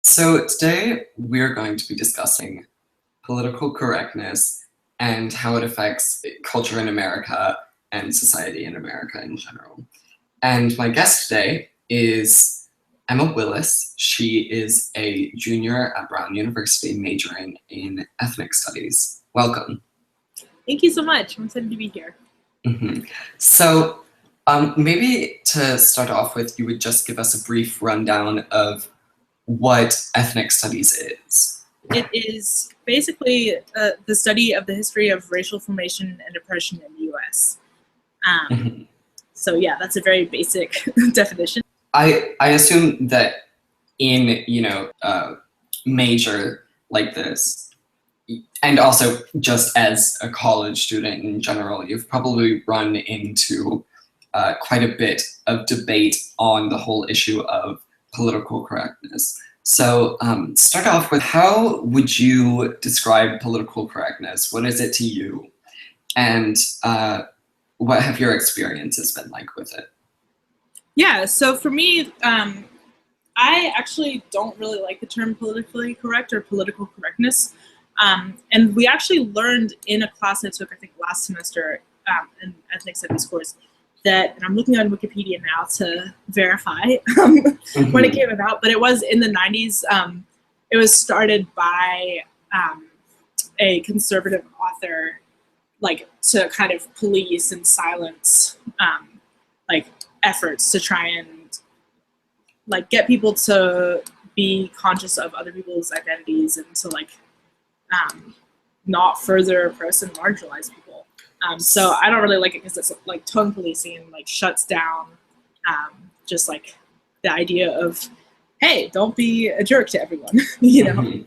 So today we're going to be discussing political correctness and how it affects culture in America and society in America in general. And my guest today is Emma Willis. She is a junior at Brown University majoring in ethnic studies. Welcome. Thank you so much. I'm excited to be here. Mm-hmm. So maybe to start off with, you would just give us a brief rundown of what ethnic studies is. It is basically the study of the history of racial formation and oppression in the U.S. So yeah, that's a very basic definition. I assume that in major like this, and also just as a college student in general, you've probably run into quite a bit of debate on the whole issue of political correctness. So start off with, how would you describe political correctness? What is it to you? And what have your experiences been like with it? Yeah, so for me, I actually don't really like the term politically correct or political correctness. And we actually learned in a class I took, I think last semester, in ethnic studies course, that, and I'm looking on Wikipedia now to verify when it came about, but it was in the 90s. It was started by a conservative author, like to kind of police and silence like efforts to try and like get people to be conscious of other people's identities and to like not further oppress and marginalize people. So I don't really like it because it's like tone policing and like shuts down just like the idea of, hey, don't be a jerk to everyone, you know? Mm-hmm.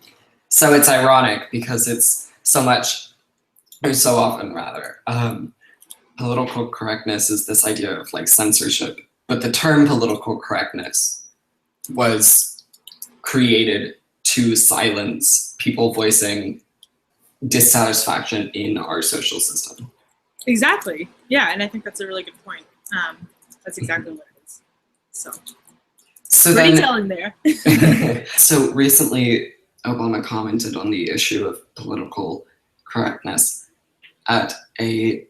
So it's ironic because it's so often rather, political correctness is this idea of like censorship, but the term political correctness was created to silence people voicing dissatisfaction in our social system. Exactly. Yeah, and I think that's a really good point. That's exactly what it is. So pretty telling there. So recently, Obama commented on the issue of political correctness at a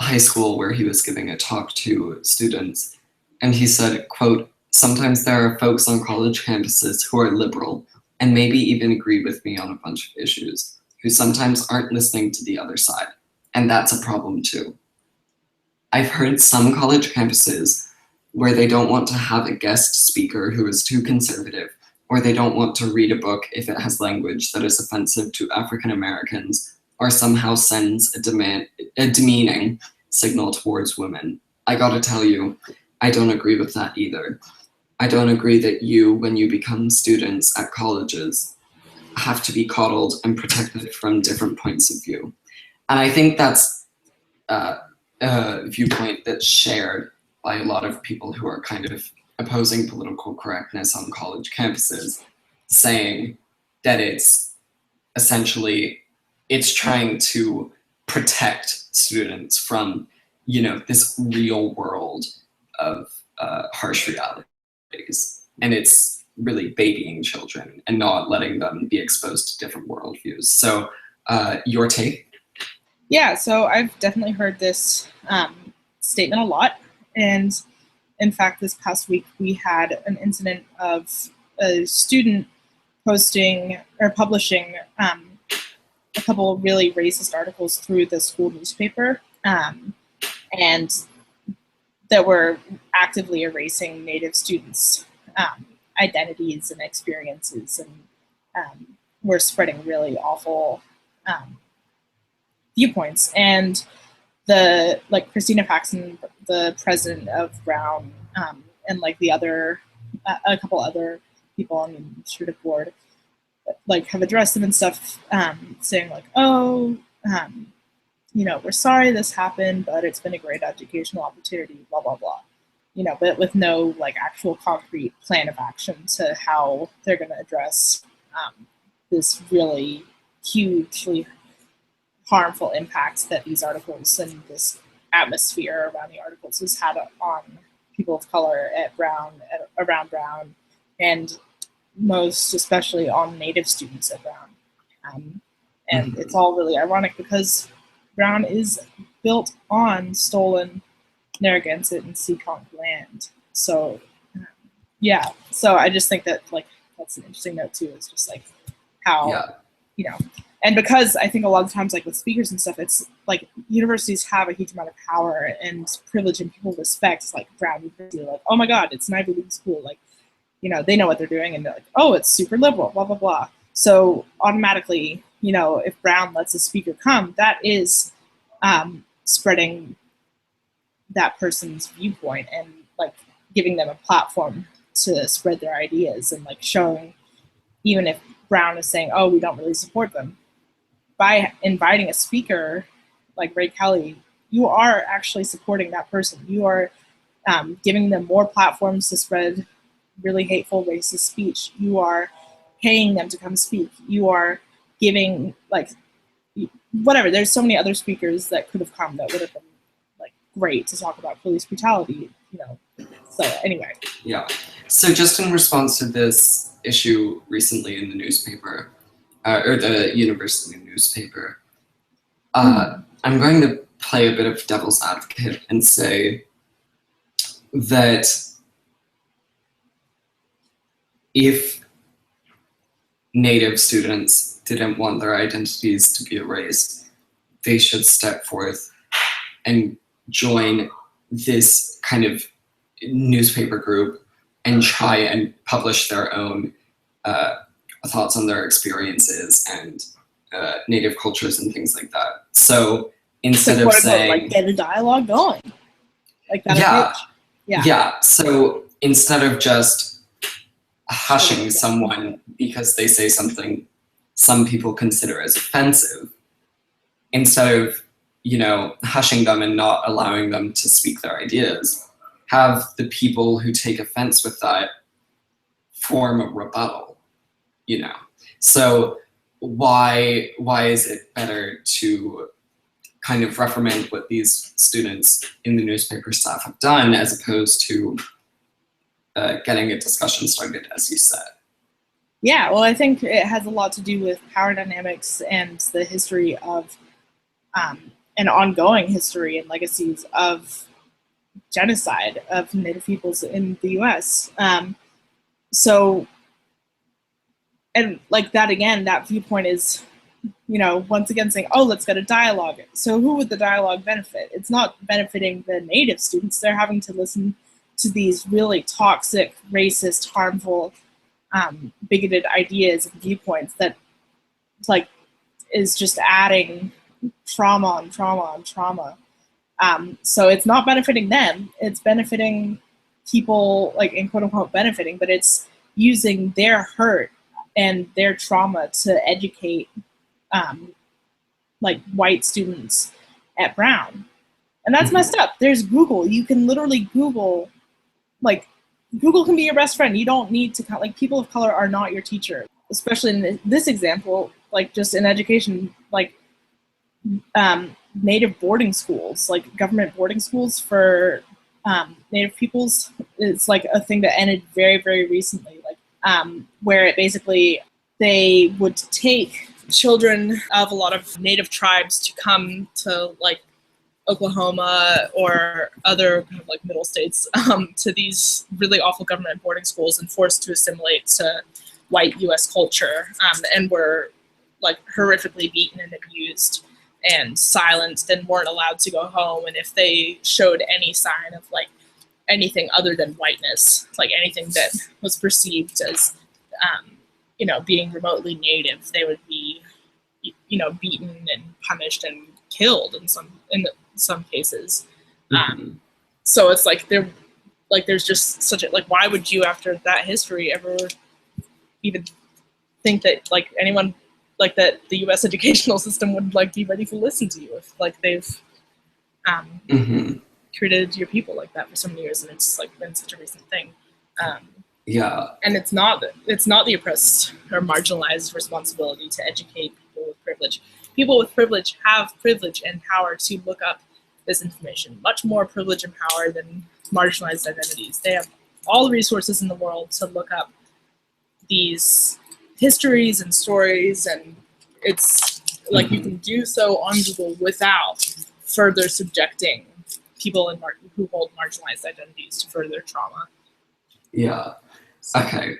high school where he was giving a talk to students. And he said, quote, "Sometimes there are folks on college campuses who are liberal and maybe even agree with me on a bunch of issues, who sometimes aren't listening to the other side. And that's a problem too. I've heard some college campuses where they don't want to have a guest speaker who is too conservative, or they don't want to read a book if it has language that is offensive to African Americans, or somehow sends a demeaning signal towards women. I gotta tell you, I don't agree with that either. I don't agree that you, when you become students at colleges, have to be coddled and protected from different points of view." And I think that's a viewpoint that's shared by a lot of people who are kind of opposing political correctness on college campuses, saying that it's essentially, it's trying to protect students from, this real world of harsh realities. And it's really babying children and not letting them be exposed to different worldviews. So your take? Yeah, so I've definitely heard this statement a lot. And in fact, this past week, we had an incident of a student posting or publishing a couple of really racist articles through the school newspaper, and that were actively erasing Native students' identities and experiences, and were spreading really awful viewpoints. And Christina Paxson, the president of Brown, and like a couple other people on the administrative board, like have addressed them and stuff, saying like, oh, we're sorry this happened, but it's been a great educational opportunity, blah, blah, blah. But with no like actual concrete plan of action to how they're going to address this really hugely harmful impact that these articles and this atmosphere around the articles has had on people of color around Brown, and most especially on Native students at Brown. And Mhm. it's all really ironic because Brown is built on stolen Narragansett and Seekonk land. So yeah, so I just think that like that's an interesting note too. It's just like how, Yeah. you know, and because I think a lot of times like with speakers and stuff, it's like universities have a huge amount of power and privilege, and people respect like Brown University, like, oh my God, it's an Ivy League school, like, you know, they know what they're doing, and they're like, oh, it's super liberal, blah blah blah. So automatically, you know, if Brown lets a speaker come, that is spreading that person's viewpoint and like giving them a platform to spread their ideas, and like showing, even if Brown is saying, oh, we don't really support them, by inviting a speaker like Ray Kelly, you are actually supporting that person. You are giving them more platforms to spread really hateful, racist speech. You are paying them to come speak. You are giving, like, whatever. There's so many other speakers that could have come that would have been like great to talk about police brutality, you know. So anyway. Yeah. So just in response to this issue recently in the newspaper, or the university newspaper, I'm going to play a bit of devil's advocate and say that if Native students didn't want their identities to be erased, they should step forth and join this kind of newspaper group and try and publish their own thoughts on their experiences and Native cultures and things like that. So instead of saying, like, get a dialogue going, like that yeah, approach. Yeah. Yeah. So instead of just hushing someone because they say something some people consider as offensive, instead of, you know, hushing them and not allowing them to speak their ideas, have the people who take offense with that form a rebuttal, you know. So why is it better to kind of reprimand what these students in the newspaper staff have done as opposed to getting a discussion started, as you said? Yeah, well, I think it has a lot to do with power dynamics and the history of an ongoing history and legacies of genocide of Native peoples in the U.S. So, and like that again, that viewpoint is, you know, once again saying, oh, let's get a dialogue. So who would the dialogue benefit? It's not benefiting the Native students. They're having to listen to these really toxic, racist, harmful, bigoted ideas and viewpoints that like is just adding trauma on trauma on trauma. So it's not benefiting them. It's benefiting people, like, in quote unquote benefiting, but it's using their hurt and their trauma to educate like white students at Brown. And that's messed up. There's Google. You can literally Google, like, Google can be your best friend. You don't need to, like, people of color are not your teacher, especially in this example, like just in education, like Native boarding schools, like government boarding schools for Native peoples is like a thing that ended very, very recently, like where it basically, they would take children of a lot of Native tribes to come to like Oklahoma or other kind of like middle states to these really awful government boarding schools and forced to assimilate to white U.S. culture, and were like horrifically beaten and abused and silenced and weren't allowed to go home. And if they showed any sign of like anything other than whiteness, like anything that was perceived as you know, being remotely Native, they would be, you know, beaten and punished and killed in some cases. So it's like there's just such a, like, why would you, after that history, ever even think that like anyone, like that the U.S. educational system would like be ready to listen to you if like they've treated your people like that for so many years, and it's like been such a recent thing. Yeah. And it's not the oppressed or marginalized responsibility to educate people with privilege. People with privilege have privilege and power to look up this information. Much more privilege and power than marginalized identities. They have all the resources in the world to look up these histories and stories, and it's like you can do so on Google without further subjecting people who hold marginalized identities to further trauma. Yeah. Okay.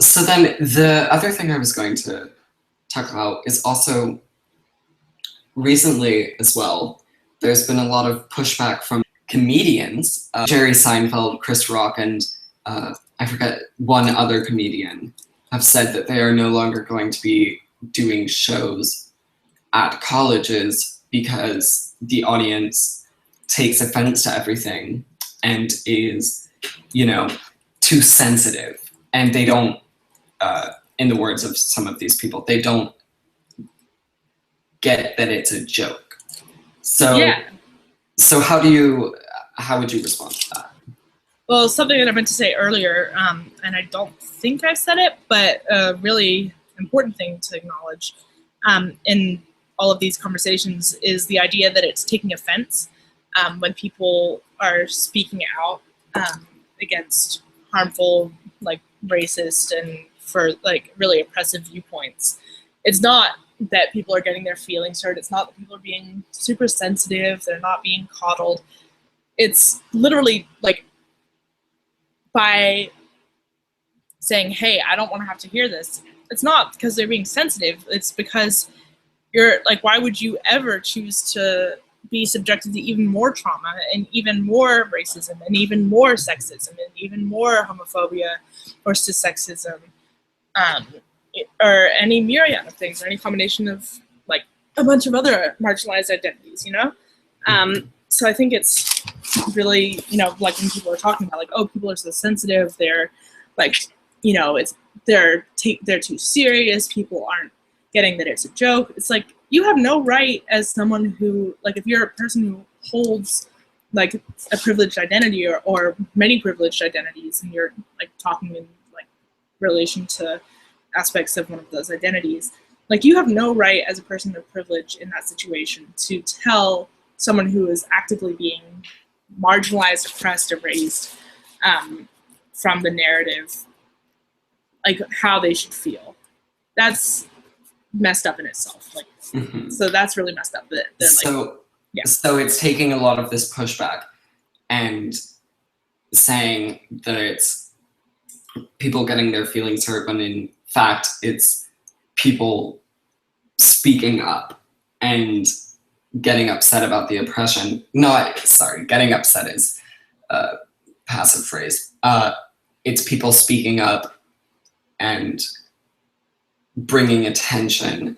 So then the other thing I was going to talk about is also recently as well, there's been a lot of pushback from comedians. Jerry Seinfeld, Chris Rock, and I forget one other comedian have said that they are no longer going to be doing shows at colleges because the audience takes offense to everything and is, you know, too sensitive. And they don't, in the words of some of these people, they don't get that it's a joke. So, yeah. So how would you respond to that? Well, something that I meant to say earlier, and I don't think I said it, but a really important thing to acknowledge in all of these conversations is the idea that it's taking offense when people are speaking out against harmful, like racist and for like really oppressive viewpoints. It's not that people are getting their feelings hurt. It's not that people are being super sensitive. They're not being coddled. It's literally like by saying, hey, I don't want to have to hear this. It's not because they're being sensitive. It's because you're like, why would you ever choose to be subjected to even more trauma and even more racism and even more sexism and even more homophobia or cissexism or any myriad of things or any combination of like a bunch of other marginalized identities, you know? So I think it's really, you know, like when people are talking about like, oh, people are so sensitive, they're like, you know, they're too serious, people aren't getting that it's a joke. It's like, you have no right as someone who, like, if you're a person who holds like a privileged identity or many privileged identities and you're like talking in like relation to aspects of one of those identities, like you have no right as a person of privilege in that situation to tell someone who is actively being marginalized, oppressed, erased from the narrative, like how they should feel. That's messed up in itself. Like, so that's really messed up. That so it's taking a lot of this pushback and saying that it's people getting their feelings hurt, when in fact it's people speaking up and getting upset about the oppression. Getting upset is a passive phrase. It's people speaking up and bringing attention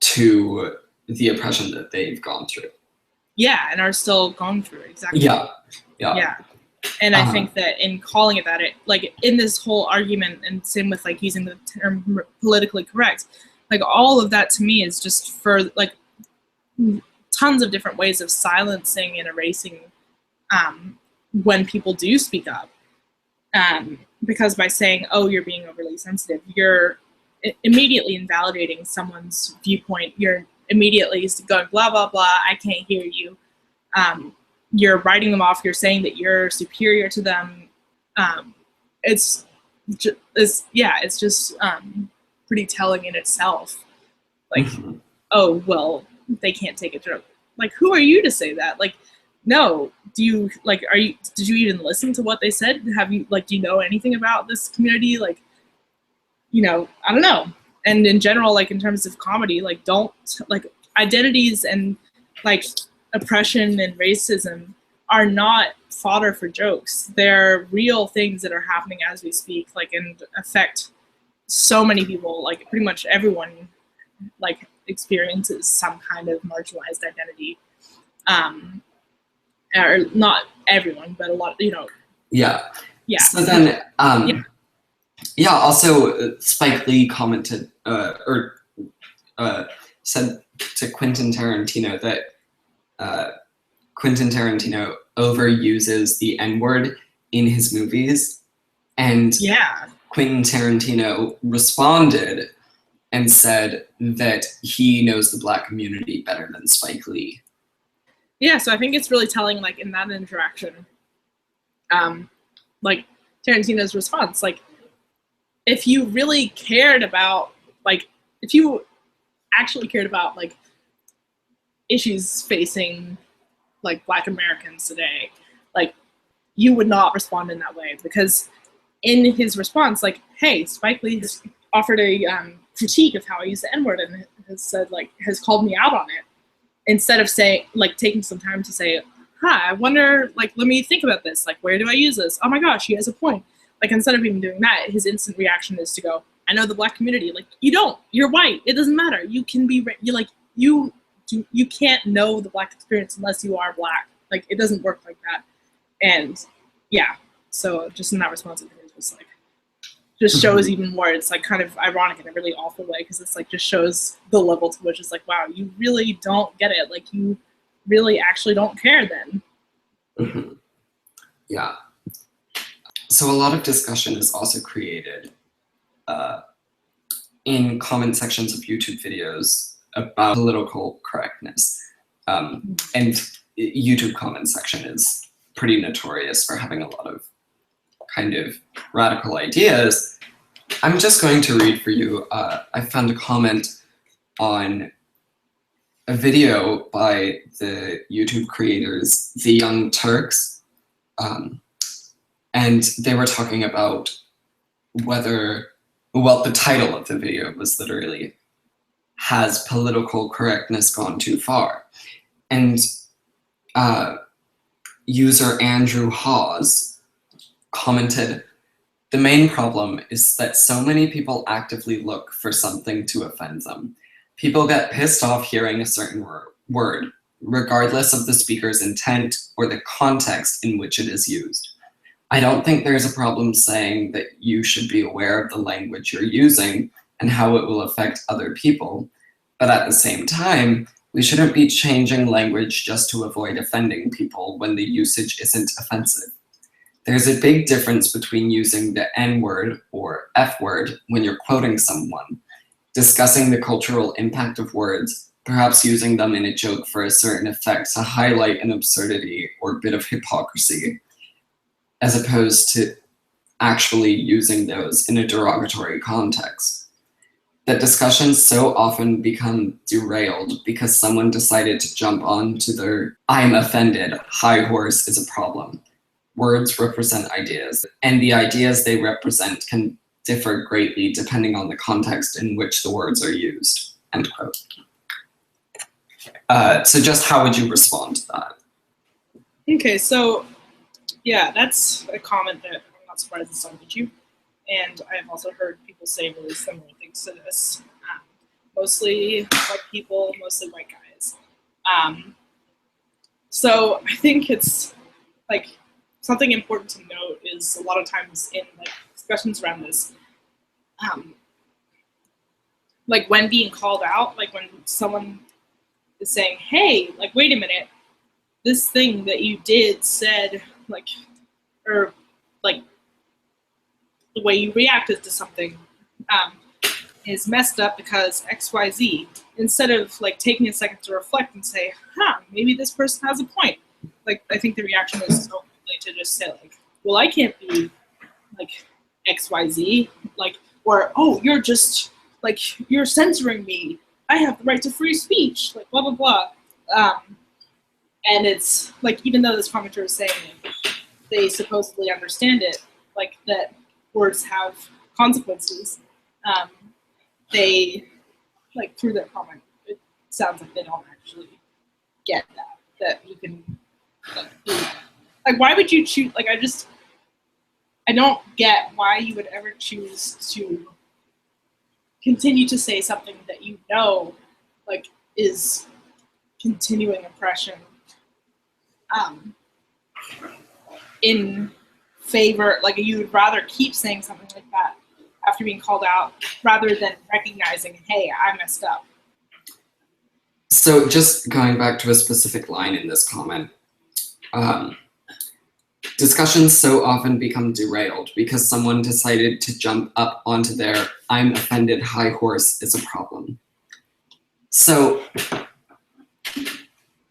to the oppression that they've gone through. Yeah, and are still going through it. Exactly. Yeah. And I think that in calling it that, it like in this whole argument, and same with like using the term politically correct, like all of that to me is just for like tons of different ways of silencing and erasing when people do speak up. Because by saying, oh, you're being overly sensitive, you're immediately invalidating someone's viewpoint. You're immediately going, blah, blah, blah, I can't hear you. You're writing them off. You're saying that you're superior to them. It's just pretty telling in itself. Like, oh, well, they can't take a joke. Like, who are you to say that? Like, no, did you even listen to what they said? Have you, like, do you know anything about this community? Like, you know, I don't know. And in general, like in terms of comedy, like don't, like identities and like oppression and racism are not fodder for jokes. They're real things that are happening as we speak, like, and affect so many people. Like pretty much everyone like experiences some kind of marginalized identity. Or not everyone, but a lot, you know. Yeah. So then, also Spike Lee commented said to Quentin Tarantino that Quentin Tarantino overuses the N-word in his movies, and Quentin Tarantino responded and said that he knows the Black community better than Spike Lee. Yeah, so I think it's really telling, like, in that interaction, like, Tarantino's response, like, if you really cared about, like, if you actually cared about, like, issues facing, like, Black Americans today, like, you would not respond in that way, because in his response, like, hey, Spike Lee has offered a critique of how I use the N-word and has said, like, has called me out on it, instead of saying, like, taking some time to say, I wonder, like, let me think about this, like, where do I use this? Oh my gosh, he has a point. Like, instead of even doing that, his instant reaction is to go, I know the Black community. Like, you don't. You're white. It doesn't matter. You can be, you can't know the Black experience unless you are Black. Like, it doesn't work like that. And yeah, so just in that response, I think it was like, just shows even more. It's like kind of ironic in a really awful way, because it's like just shows the level to which it's like, wow, you really don't get it. Like, you really actually don't care then. Mm-hmm. Yeah. So a lot of discussion is also created in comment sections of YouTube videos about political correctness. And YouTube comment section is pretty notorious for having a lot of kind of radical ideas. I'm just going to read for you. I found a comment on a video by the YouTube creators, The Young Turks, and they were talking about whether, well, the title of the video was literally, has political correctness gone too far? And user Andrew Hawes commented, the main problem is that so many people actively look for something to offend them. People get pissed off hearing a certain word, regardless of the speaker's intent or the context in which it is used. I don't think there's a problem saying that you should be aware of the language you're using and how it will affect other people, but at the same time, we shouldn't be changing language just to avoid offending people when the usage isn't offensive. There's a big difference between using the N-word or F-word when you're quoting someone, discussing the cultural impact of words, perhaps using them in a joke for a certain effect to highlight an absurdity or bit of hypocrisy, as opposed to actually using those in a derogatory context. That discussions so often become derailed because someone decided to jump onto their I'm offended high horse is a problem. Words represent ideas, and the ideas they represent can differ greatly depending on the context in which the words are used, end quote. So just how would you respond to that? Okay, so yeah, that's a comment that I'm not surprised is on YouTube. And I've also heard people say really similar things to this. Mostly white people, mostly white guys. So I think it's like something important to note is a lot of times in like discussions around this, like when being called out, like when someone is saying, hey, like, wait a minute, this thing that you did said, like, or like the way you reacted to something is messed up because XYZ. Instead of like taking a second to reflect and say, maybe this person has a point. Like, I think the reaction is so quickly to just say like, well, I can't be like XYZ, like, or, oh, you're just like, you're censoring me. I have the right to free speech, like blah, blah, blah. And it's like, even though this commenter is saying they supposedly understand it, like that words have consequences, they, like through their comment, it sounds like they don't actually get that you can, like why would you choose, like I don't get why you would ever choose to continue to say something that you know, like, is continuing oppression, in favor, like you would rather keep saying something like that after being called out rather than recognizing, hey, I messed up. So just going back to a specific line in this comment, discussions so often become derailed because someone decided to jump up onto their I'm offended high horse is a problem. So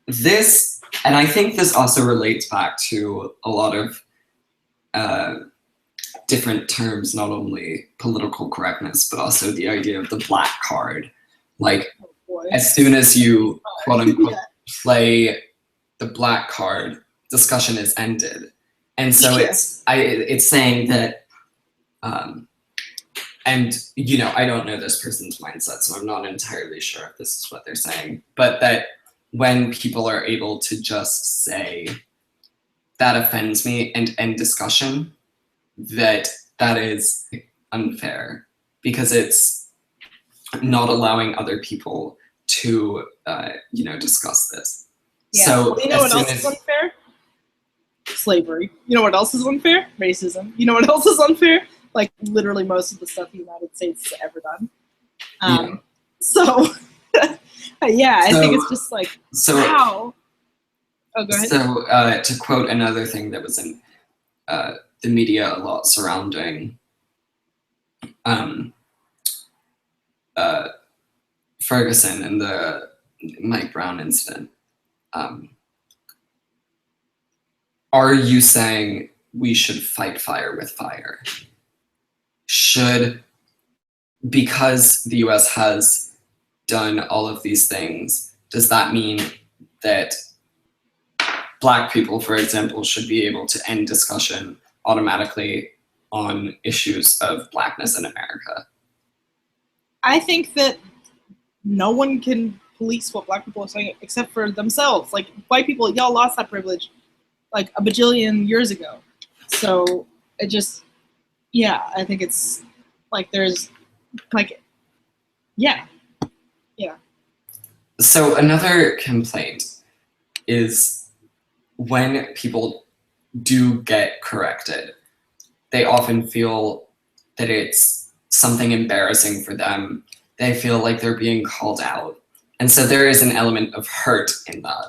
this, and I think this also relates back to a lot of different terms, not only political correctness, but also the idea of the black card. Like, as soon as you, quote unquote, play the black card, discussion is ended. And so it's saying that, and you know, I don't know this person's mindset, so I'm not entirely sure if this is what they're saying, but that when people are able to just say, that offends me, and end discussion, that is unfair, because it's not allowing other people to, you know, discuss this. Yeah. So well, you know what else is unfair? Slavery. You know what else is unfair? Racism. You know what else is unfair? Like literally most of the stuff the United States has ever done. So yeah, I think it's just like, wow. Oh, go ahead. So to quote another thing that was in the media a lot surrounding Ferguson and the Mike Brown incident, are you saying we should fight fire with fire? Because the US has done all of these things, does that mean that Black people, for example, should be able to end discussion automatically on issues of Blackness in America? I think that no one can police what Black people are saying except for themselves. Like, white people, y'all lost that privilege like a bajillion years ago. So it just, yeah, I think it's like there's like, yeah. So another complaint is when people do get corrected, they often feel that it's something embarrassing for them. They feel like they're being called out. And so there is an element of hurt in that.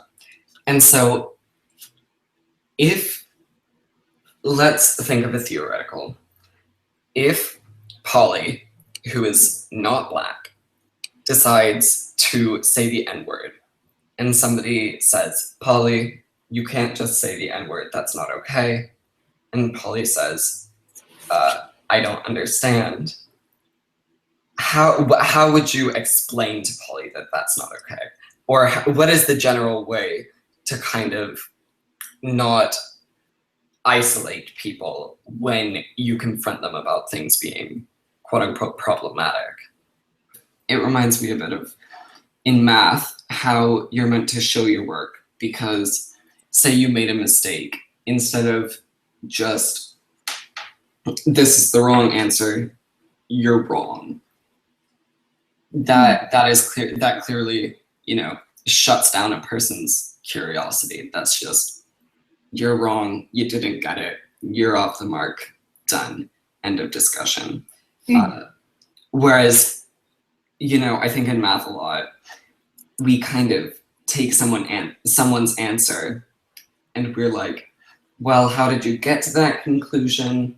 And so let's think of a theoretical. If Polly, who is not Black, decides to say the N-word, and somebody says, Polly, you can't just say the N-word, that's not okay. And Polly says, I don't understand. How would you explain to Polly that that's not okay? Or what is the general way to kind of not isolate people when you confront them about things being quote unquote problematic? It reminds me a bit of in math, how you're meant to show your work, because say you made a mistake, instead of just, this is the wrong answer, you're wrong. That is clear, that clearly, you know, shuts down a person's curiosity. That's just, you're wrong, you didn't get it, you're off the mark, done, end of discussion. Whereas, you know, I think in math a lot, we kind of take someone's answer and we're like, well, how did you get to that conclusion?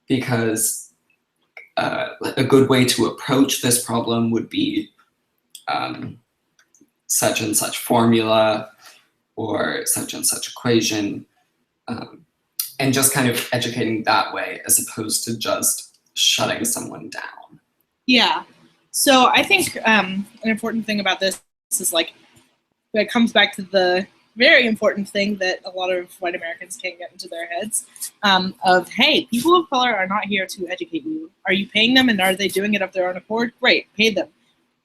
Because a good way to approach this problem would be such and such formula or such and such equation, and just kind of educating that way as opposed to just shutting someone down. Yeah. So I think an important thing about this is like, it comes back to the very important thing that a lot of white Americans can't get into their heads of, hey, people of color are not here to educate you. Are you paying them, and are they doing it of their own accord? Great, pay them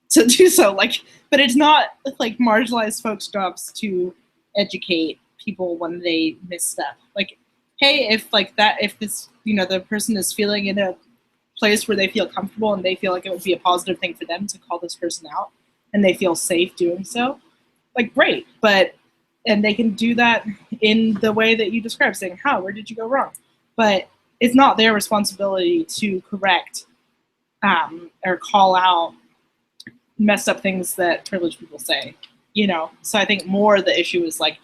to do so. Like, but it's not like marginalized folks' jobs to educate people when they misstep. Like, hey, if this, you know, the person is feeling in a place where they feel comfortable and they feel like it would be a positive thing for them to call this person out, and they feel safe doing so, like, great. And they can do that in the way that you described, saying, where did you go wrong? But it's not their responsibility to correct or call out messed up things that privileged people say, you know? So I think more the issue is like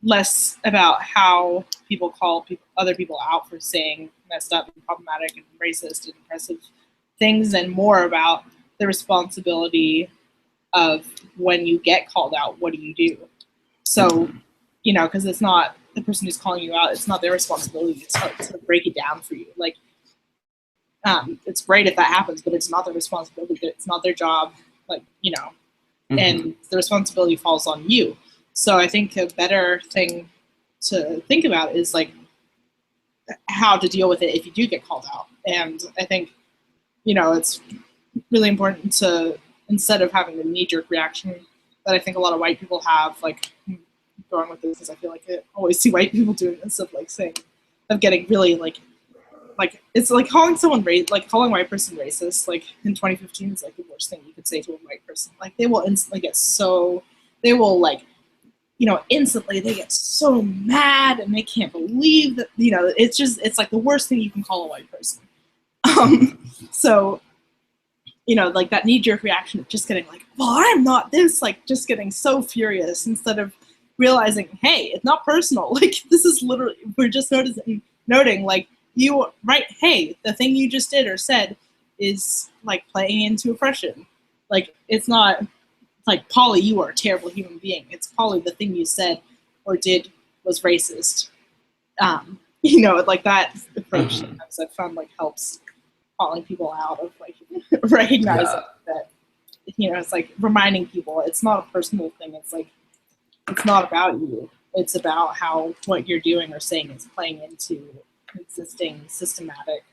less about how people call other people out for saying messed up and problematic and racist and oppressive things, and more about the responsibility of when you get called out, what do you do? So, you know, because it's not the person who's calling you out, it's not their responsibility to break it down for you. Like, It's great if that happens, but it's not their responsibility. It's not their job, like, you know, and the responsibility falls on you. So I think a better thing to think about is like how to deal with it if you do get called out. And I think, you know, it's really important to, instead of having the knee-jerk reaction that I think a lot of white people have, like, going with this because I feel like I always see white people doing this, of like saying, of getting really like it's like calling someone calling a white person racist, like in 2015 is like the worst thing you could say to a white person. Like they will instantly get so, they will like, you know, instantly they get so mad and they can't believe that, you know, it's just, it's like the worst thing you can call a white person. So, you know, like that knee-jerk reaction of just getting like, well, I'm not this, like just getting so furious instead of realizing, hey, it's not personal. Like this is literally, we're just noting like you, right, hey, the thing you just did or said is like playing into oppression. Like it's not like, Polly, you are a terrible human being. It's Polly, the thing you said or did was racist. You know, like that approach sometimes I've found like helps calling people out of like recognizing that, you know, it's like reminding people it's not a personal thing. It's like, it's not about you. It's about how what you're doing or saying is playing into existing systematic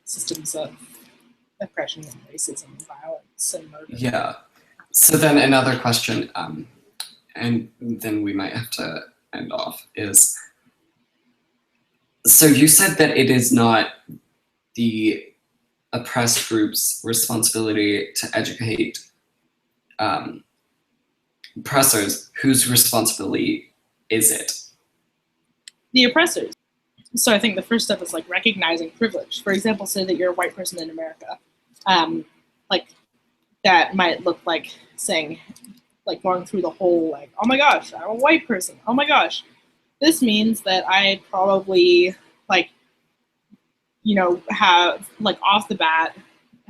systems of oppression and racism and violence and murder. Yeah. So then another question, and then we might have to end off, is, so you said that it is not the oppressed group's responsibility to educate oppressors. Whose responsibility is it? The oppressors. So I think the first step is like recognizing privilege. For example, say that you're a white person in America. Like that might look like saying, like going through the whole like, oh my gosh, I'm a white person. Oh my gosh, this means that I probably like, you know, have like off the bat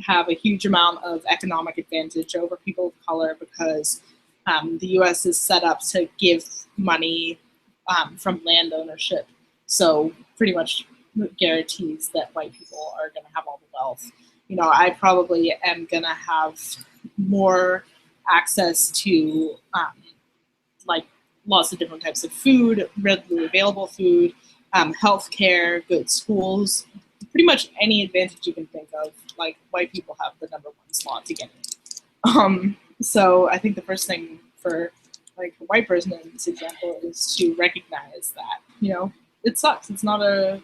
have a huge amount of economic advantage over people of color because the U.S. is set up to give money from land ownership. So pretty much guarantees that white people are going to have all the wealth. You know, I probably am going to have more access to like lots of different types of food, readily available food, healthcare, good schools, pretty much any advantage you can think of. Like white people have the #1 slot to get in. So I think the first thing for like a white person in this example is to recognize that, you know, it sucks. It's not a,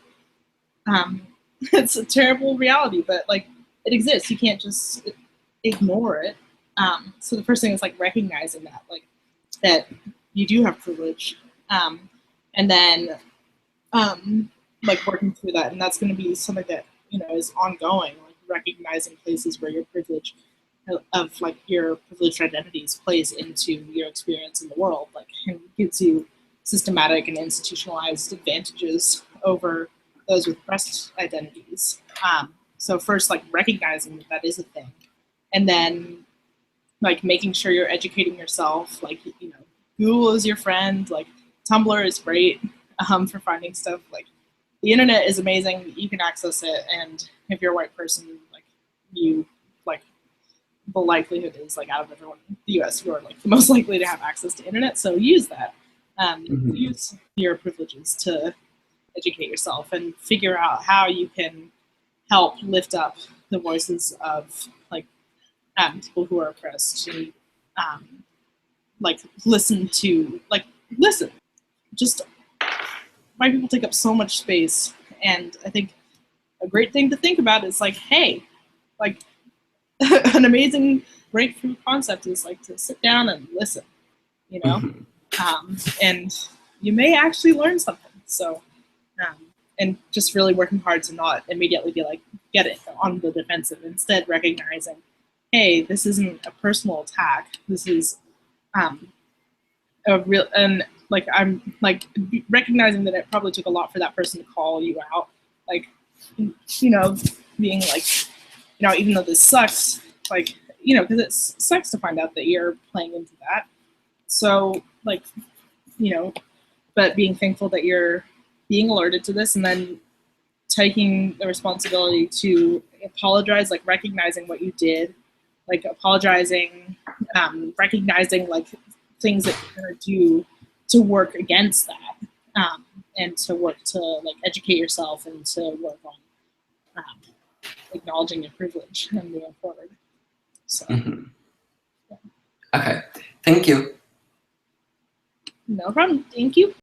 it's a terrible reality, but like it exists. You can't just ignore it. So the first thing is like recognizing that, like that you do have privilege, and then like working through that, and that's going to be something that, you know, is ongoing. Like recognizing places where your privilege of like your privileged identities plays into your experience in the world, like and gives you systematic and institutionalized advantages over those with oppressed identities. So first, like recognizing that that is a thing, and then like making sure you're educating yourself. Like, you know, Google is your friend. Like Tumblr is great for finding stuff. Like the internet is amazing. You can access it, and if you're a white person, like you like the likelihood is like out of everyone in the U.S. you are like the most likely to have access to internet. So use that. Use your privileges to educate yourself and figure out how you can help lift up the voices of like people who are oppressed and like listen. Just white people take up so much space, and I think a great thing to think about is like, hey, like an amazing breakthrough concept is like to sit down and listen, you know, and you may actually learn something. So, and just really working hard to not immediately be like, get it on the defensive, instead recognizing, hey, this isn't a personal attack. This is a real, and like, I'm like recognizing that it probably took a lot for that person to call you out. Like, you know, being like, you know, even though this sucks, like, you know, because it sucks to find out that you're playing into that. So, like, you know, but being thankful that you're being alerted to this, and then taking the responsibility to apologize, like recognizing what you did, like apologizing, recognizing like things that you're gonna do to work against that, and to work to like educate yourself and to work on acknowledging your privilege and moving forward. So, Okay, thank you. No problem. Thank you.